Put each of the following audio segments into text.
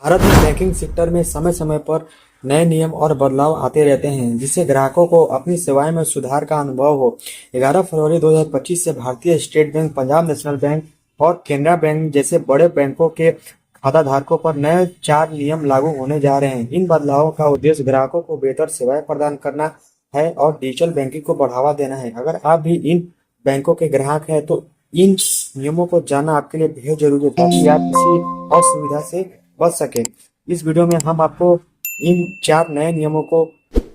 भारत में banking sector में समय समय पर नए नियम और बदलाव आते रहते हैं जिससे ग्राहकों को अपनी सेवाएं में सुधार का अनुभव हो। 11 फरवरी 2025 से भारतीय state bank, Punjab national bank और केनरा बैंक जैसे बड़े बैंकों के खाता धारकों पर नए 4 नियम लागू होने जा रहे हैं। इन बदलावों का उद्देश्य ग्राहकों को बेहतर सेवाएं प्रदान करना है और डिजिटल बैंकिंग को बढ़ावा देना है। अगर आप भी इन बैंकों के ग्राहक हैं तो इन नियमों को जानना आपके लिए बेहद जरूरी है ताकि आप किसी असुविधा से बच सके। इस वीडियो में हम आपको इन 4 नए नियमों को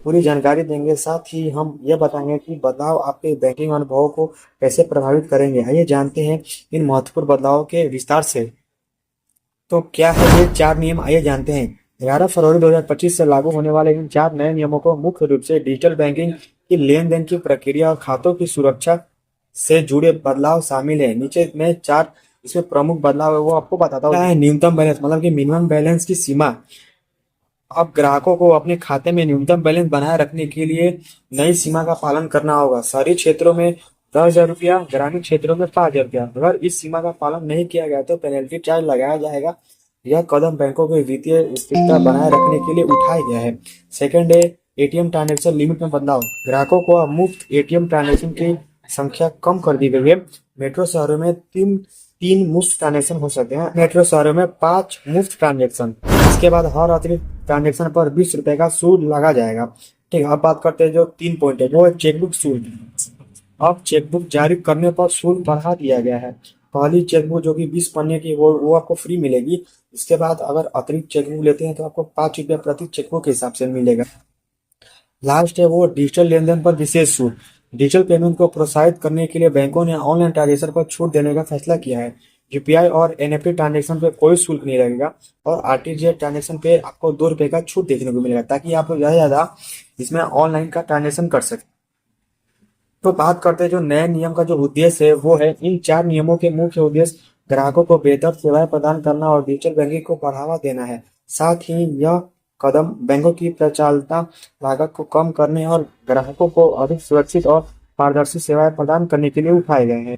पूरी जानकारी देंगे, साथ ही हम यह बताएंगे कि बदलाव आपके बैंकिंग अनुभव को कैसे प्रभावित करेंगे। आइए जानते हैं इन महत्वपूर्ण बदलावों के विस्तार से। तो क्या है ये 4 नियम, आइए जानते हैं। 11 फरवरी 2025 से लागू होने वाले इन 4 नए नियमों को मुख्य रूप से डिजिटल बैंकिंग की लेन देन की प्रक्रिया और खातों की सुरक्षा से जुड़े बदलाव शामिल है। नीचे में 4 इसमें प्रमुख बदलाव है वो आपको बताता हूँ। क्या है न्यूनतम बैलेंस, मतलब कि मिनिमम बैलेंस की सीमा। अब ग्राहकों को अपने खाते में न्यूनतम बैलेंस बनाए रखने के लिए नई सीमा का पालन करना होगा। शहरी क्षेत्रों में 10,000 रुपया, ग्रामीण क्षेत्रों में 5,000 रुपया। अगर इस सीमा का पालन नहीं किया गया तो पेनल्टी चार्ज लगाया जाएगा। यह कदम बैंकों की वित्तीय स्थिरता बनाए रखने के लिए उठाया गया है। सेकंड है एटीएम ट्रांजेक्शन लिमिट में बदलाव। ग्राहकों को अब मुफ्त एटीएम ट्रांजेक्शन की संख्या कम कर दी गई है। मेट्रो शहरों में तीन मुफ्त ट्रांजेक्शन हो सकते हैं। मेट्रो शहरों में 5 मुफ्त ट्रांजेक्शन। इसके बाद हर अतिरिक्त ट्रांजेक्शन पर 20 रुपए का शुल्क लगा जाएगा। ठीक है, अब बात करते हैं जो 3 पॉइंट है वो है चेकबुक शुल्क। अब चेकबुक जारी करने पर शुल्क बढ़ा दिया गया है। पहली चेकबुक जो कि 20 पन्ने की वो आपको फ्री मिलेगी। इसके बाद अगर अतिरिक्त चेकबुक लेते हैं तो आपको 5 रुपया प्रति चेकबुक के हिसाब से मिलेगा। लास्ट है वो डिजिटल लेन देन पर विशेष छूट। डिजिटल पेमेंट को प्रोत्साहित करने के लिए बैंकों ने ऑनलाइन ट्रांजेक्शन पर छूट देने का फैसला किया है। यूपीआई और एनएफटी ट्रांजेक्शन पे कोई शुल्क नहीं लगेगा और आरटीजीएस ट्रांजेक्शन पे आपको 2 रुपए का छूट देखने को मिलेगा ताकि आप लोग ज्यादा से ज्यादा इसमें ऑनलाइन का ट्रांजेक्शन कर सकें। तो बात करते हैं जो नए नियम का जो उद्देश्य है वो है इन 4 नियमों के मुख्य उद्देश्य ग्राहकों को बेहतर सेवाएं प्रदान करना और डिजिटल बैंकिंग को बढ़ावा देना है। साथ ही यह कदम बैंकों की प्रचालता लागत को कम करने और ग्राहकों को अधिक सुरक्षित और पारदर्शी सेवाएं प्रदान करने के लिए उठाए गए हैं।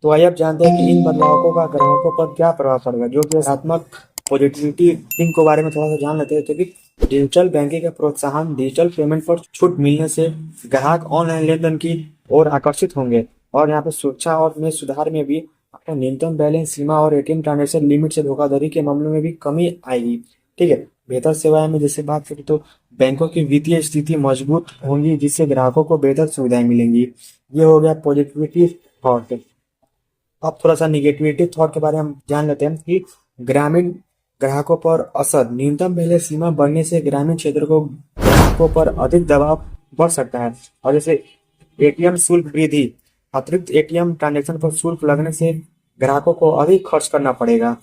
तो आइए अब जानते हैं कि इन बदलावों का ग्राहकों पर क्या प्रभाव पड़ेगा। जो कि सकारात्मक पॉजिटिविटी थिंग के बारे में थोड़ा सा जान लेते हैं। क्योंकि डिजिटल बैंकिंग का प्रोत्साहन, डिजिटल पेमेंट पर छूट मिलने से ग्राहक ऑनलाइन लेन देन की ओर आकर्षित होंगे और यहाँ पे सुरक्षा और में सुधार में भी आपका न्यूनतम बैलेंस सीमा और एटीएम ट्रांजेक्शन लिमिट से धोखाधड़ी के मामलों में भी कमी आएगी। ठीक है, बेहतर सेवाएं में जैसे बात करें तो बैंकों की वित्तीय स्थिति मजबूत होंगी जिससे ग्राहकों को बेहतर सुविधाएं मिलेंगी। ये हो गया पॉजिटिविटी थॉट। अब थोड़ा सा निगेटिविटी थॉट के बारे में हम जान लेते हैं कि ग्रामीण ग्राहकों पर असर। न्यूनतम बैलेंस सीमा बढ़ने से ग्रामीण क्षेत्र को ग्राहकों पर अधिक दबाव बढ़ सकता है। और जैसे एटीएम शुल्क वृद्धि, अतिरिक्त एटीएम ट्रांजेक्शन पर शुल्क लगने से ग्राहकों को अधिक खर्च करना पड़ेगा।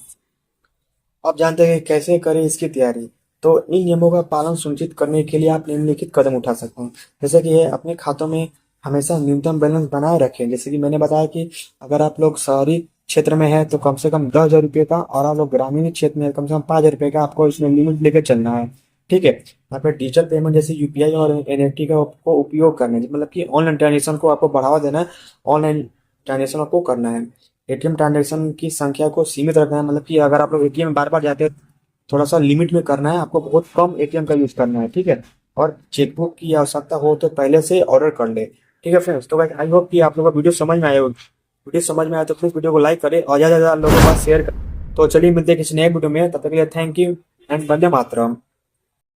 अब जानते हैं कैसे करें इसकी तैयारी। तो इन नियमों का पालन सुनिश्चित करने के लिए आप निम्नलिखित कदम उठा सकते हैं। जैसे कि अपने खातों में हमेशा न्यूनतम बैलेंस बनाए रखें। जैसे कि मैंने बताया कि अगर आप लोग शहरी क्षेत्र में है तो कम से कम 10,000 रुपये का, और आप लोग ग्रामीण क्षेत्र में कम से कम 5,000 रुपये का आपको इसमें लिमिट लेकर चलना है। ठीक है, यहाँ पे डिजिटल पेमेंट जैसे यूपीआई और एनएफटी का आपको उपयोग करना है, मतलब कि ऑनलाइन ट्रांजेक्शन को आपको बढ़ावा देना है। ऑनलाइन ट्रांजेक्शन आपको करना है। एटीएम ट्रांजेक्शन की संख्या को सीमित रखना है, मतलब कि अगर आप लोग एटीएम बार बार जाते हैं थोड़ा सा लिमिट में करना है। आपको बहुत कम एटीएम का यूज करना है। ठीक है, और चेकबुक की आवश्यकता हो तो पहले से ऑर्डर कर ले। ठीक है फ्रेंड्स, तो गाइस आई होप कि आप लोगों को वीडियो समझ में आया होगा। वीडियो समझ में आया तो प्लीज वीडियो को लाइक करें और ज्यादा से ज्यादा लोगों के पास शेयर करें। तो चलिए मिलते हैं किसी नए वीडियो में, तब तक के लिए thank you and Vande Mataram.